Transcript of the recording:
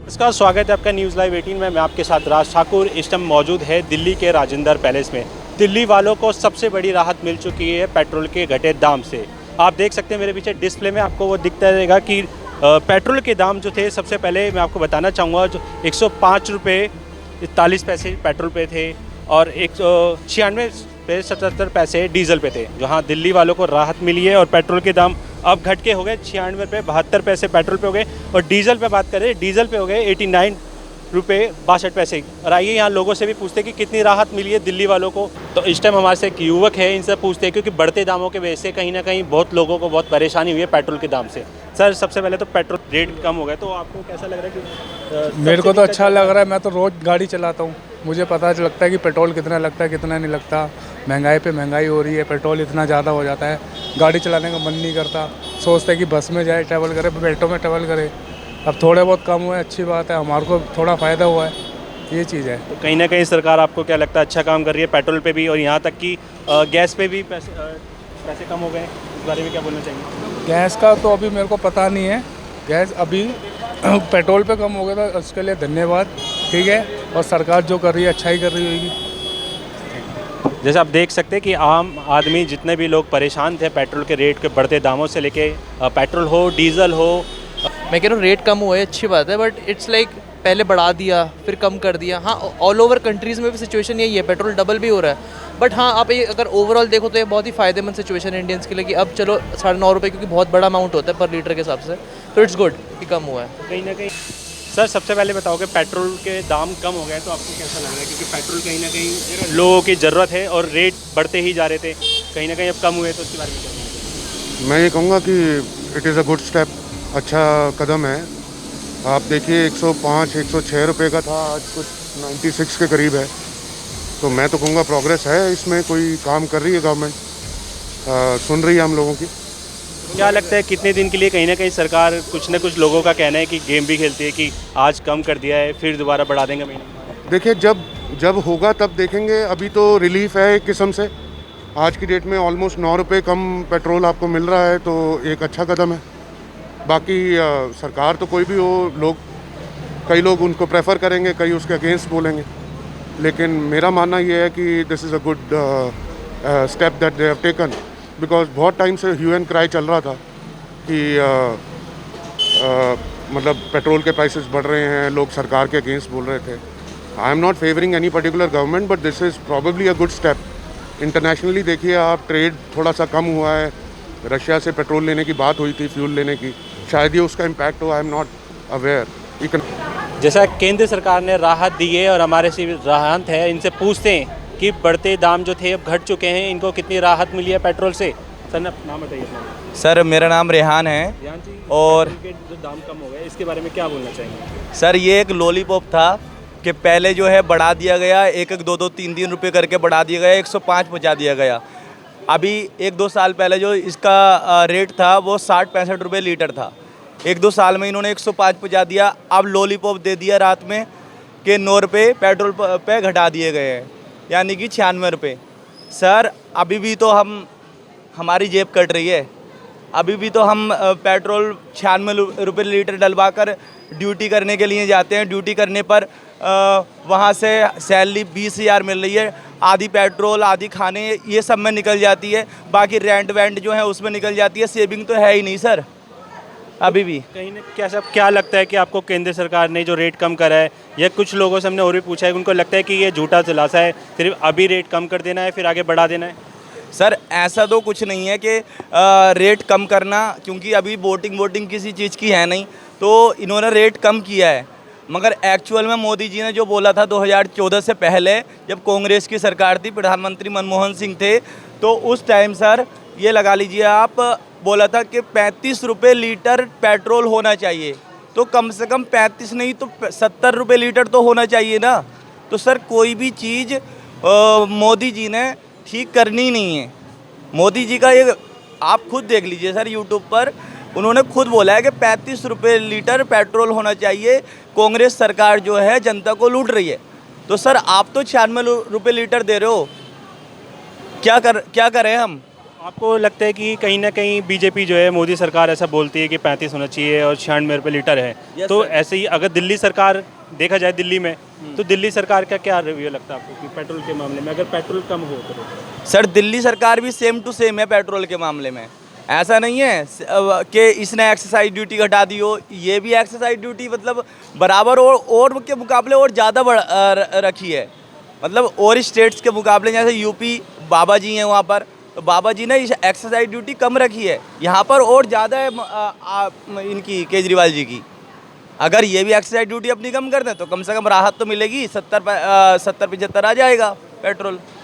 नमस्कार, स्वागत है आपका न्यूज़ लाइव 18 में। मैं आपके साथ राज ठाकुर इस टाइम मौजूद है दिल्ली के राजेंद्र पैलेस में। दिल्ली वालों को सबसे बड़ी राहत मिल चुकी है पेट्रोल के घटे दाम से। आप देख सकते हैं मेरे पीछे डिस्प्ले में आपको वो दिखता रहेगा कि पेट्रोल के दाम जो थे, सबसे पहले मैं आपको बताना चाहूँगा, जो 105 रुपये 41 पैसे पेट्रोल पे थे और 196 रुपये 77 पैसे डीजल पे थे। जहाँ दिल्ली वालों को राहत मिली है और पेट्रोल के दाम अब घट के हो गए 96 रुपये 72 पैसे पेट्रोल पे हो गए। और डीजल पे बात करें, डीजल पे हो गए 89 रुपये 62 पैसे। और आइए यहाँ लोगों से भी पूछते हैं कि कितनी राहत मिली है दिल्ली वालों को। तो इस टाइम हमारे से एक युवक है, इनसे पूछते हैं, क्योंकि बढ़ते दामों के वजह से कहीं ना कहीं बहुत लोगों को बहुत परेशानी हुई है पेट्रोल के दाम से। सर, सबसे पहले तो पेट्रोल रेट कम हो गया, तो आपको कैसा लग रहा है कि मेरे को तो अच्छा लग रहा है। मैं तो रोज़ गाड़ी चलाता हूँ, मुझे पता लगता है कि पेट्रोल कितना लगता है कितना नहीं लगता। महंगाई पे महंगाई हो रही है, पेट्रोल इतना ज़्यादा हो जाता है, गाड़ी चलाने का मन नहीं करता। सोचते हैं कि बस में जाए, ट्रैवल करे, मेट्रो में ट्रैवल करे। अब थोड़े बहुत कम हुए, अच्छी बात है, हमारे को थोड़ा फ़ायदा हुआ है, ये चीज़ है। तो कहीं ना कहीं सरकार आपको क्या लगता है अच्छा काम कर रही है पेट्रोल पे भी, और यहाँ तक कि गैस पे भी पैसे कम हो गए, इस बारे में क्या बोलना चाहिए? गैस का तो अभी मेरे को पता नहीं है, गैस अभी पेट्रोल पे कम हो गया था, उसके लिए धन्यवाद, ठीक है। और सरकार जो कर रही है अच्छा ही कर रही होगी। जैसे आप देख सकते हैं कि आम आदमी, जितने भी लोग परेशान थे पेट्रोल के रेट के बढ़ते दामों से लेके, पेट्रोल हो डीजल हो। मैं कह रहा हूँ रेट कम हुआ है, अच्छी बात है, बट इट्स लाइक पहले बढ़ा दिया फिर कम कर दिया। हाँ, ऑल ओवर कंट्रीज़ में भी सिचुएशन यही है, पेट्रोल डबल भी हो रहा है। बट हाँ, आप ये अगर ओवरऑल देखो तो ये बहुत ही फ़ायदेमंद सिचुएशन है इंडियंस के लिए कि अब चलो 9.5 रुपये, क्योंकि बहुत बड़ा अमाउंट होता है पर लीटर के हिसाब से, तो इट्स गुड कि कम हुआ है। कहीं ना कहीं सर, सबसे पहले बताओ कि पेट्रोल के दाम कम हो गए तो आपको कैसा लग रहा है? क्योंकि पेट्रोल कहीं ना कहीं लोगों की ज़रूरत है और रेट बढ़ते ही जा रहे थे, कहीं ना कहीं अब कम हुए, तो उसके बारे में क्या? मैं ये कहूँगा कि it is a good step, अच्छा कदम है। आप देखिए 105 106 रुपये का था, आज कुछ 96 के करीब है। तो मैं तो कहूँगा प्रोग्रेस है, इसमें कोई काम कर रही है गवर्नमेंट, सुन रही है हम लोगों की। क्या लगता है कितने दिन के लिए कहीं ना कहीं सरकार, कुछ ना कुछ लोगों का कहना है कि गेम भी खेलती है कि आज कम कर दिया है फिर दोबारा बढ़ा देंगे महीने? देखिए, जब होगा तब देखेंगे। अभी तो रिलीफ है एक किस्म से। आज की डेट में ऑलमोस्ट 9 रुपये कम पेट्रोल आपको मिल रहा है, तो एक अच्छा कदम है। बाकी सरकार तो कोई भी हो, कई लोग उनको प्रेफर करेंगे, कई उसके अगेंस्ट बोलेंगे, लेकिन मेरा मानना ये है कि this is a good step that they have taken. Because बहुत टाइम से ह्यू एंड क्राई चल रहा था कि मतलब पेट्रोल के प्राइसेस बढ़ रहे हैं, लोग सरकार के अगेंस्ट बोल रहे थे। I am not favouring any particular government, but this is probably a good step. Internationally देखिए आप, ट्रेड थोड़ा सा कम हुआ है, रशिया से पेट्रोल लेने की बात हुई थी, फ्यूल लेने की, शायद ये उसका इम्पैक्ट हो, आई एम नॉट अवेयर। जैसा केंद्र सरकार ने राहत दी है और हमारे से राहत है, इनसे पूछते हैं कि बढ़ते दाम जो थे अब घट चुके हैं, इनको कितनी राहत मिली है पेट्रोल से। सर, नाम बताइए अपना। सर, मेरा नाम रेहान है। रेहान जी, और पेट्रोल के जो दाम कम हो गए, इसके बारे में क्या बोलना चाहेंगे? सर, ये एक लॉलीपॉप था कि पहले जो है बढ़ा दिया गया, 1-1, 2-2, 3-3 रुपये करके बढ़ा दिया गया, 105 पहुँचा दिया गया। अभी 1-2 साल पहले जो इसका रेट था वो 60-65 रुपये लीटर था। 1-2 साल में इन्होंने 105 पहुँचा दिया। अब लॉलीपॉप दे दिया रात में कि 9 रुपये पेट्रोल पे घटा दिए गए हैं, यानी कि 96 रुपये। सर, अभी भी तो हमारी जेब कट रही है। अभी भी तो हम पेट्रोल 96 रुपये लीटर डलवा कर ड्यूटी करने के लिए जाते हैं। ड्यूटी करने पर वहाँ से सैलरी 20,000 मिल रही है, आधी पेट्रोल आधी खाने ये सब में निकल जाती है, बाकी रेंट वेंट जो है उसमें निकल जाती है। सेविंग तो है ही नहीं सर अभी भी। कहीं ना क्या लगता है कि आपको केंद्र सरकार ने जो रेट कम करा है, या कुछ लोगों से हमने और भी पूछा है, उनको लगता है कि ये झूठा दिलासा है, सिर्फ अभी रेट कम कर देना है फिर आगे बढ़ा देना है? सर, ऐसा तो कुछ नहीं है कि रेट कम करना, क्योंकि अभी वोटिंग किसी चीज़ की है नहीं, तो इन्होंने रेट कम किया है। मगर एक्चुअल में मोदी जी ने जो बोला था 2014 से पहले, जब कांग्रेस की सरकार थी, प्रधानमंत्री मनमोहन सिंह थे, तो उस टाइम सर ये लगा लीजिए आप, बोला था कि 35 रुपये लीटर पेट्रोल होना चाहिए। तो कम से कम 35 नहीं तो 70 रुपये लीटर तो होना चाहिए ना। तो सर, कोई भी चीज़ मोदी जी ने ठीक करनी नहीं है। मोदी जी का ये आप खुद देख लीजिए सर, यूट्यूब पर उन्होंने खुद बोला है कि 35 रुपये लीटर पेट्रोल होना चाहिए। कांग्रेस सरकार जो है जनता को लूट रही है। तो सर, आप तो 96 रुपये लीटर दे रहे हो। क्या करें हम। आपको लगता है कि कहीं ना कहीं बीजेपी जो है, मोदी सरकार ऐसा बोलती है कि 35 होना चाहिए और 96 रुपये लीटर है, Yes, तो sir. ऐसे ही अगर दिल्ली सरकार देखा जाए दिल्ली में, तो दिल्ली सरकार का क्या रिव्यू लगता है आपको कि पेट्रोल के मामले में अगर पेट्रोल कम हो तो? सर दिल्ली सरकार भी सेम टू सेम है पेट्रोल के मामले में। ऐसा नहीं है कि इसने एक्साइज ड्यूटी घटा दी हो, ये भी एक्साइज ड्यूटी मतलब बराबर और के मुकाबले और ज़्यादा रखी है। मतलब और स्टेट्स के मुकाबले, जैसे यूपी बाबा जी हैं वहाँ पर, तो बाबा जी ने एक्साइज ड्यूटी कम रखी है, यहाँ पर और ज़्यादा है इनकी केजरीवाल जी की। अगर ये भी एक्साइज ड्यूटी अपनी कम कर दें तो कम से कम राहत तो मिलेगी, 70-75 आ जाएगा पेट्रोल।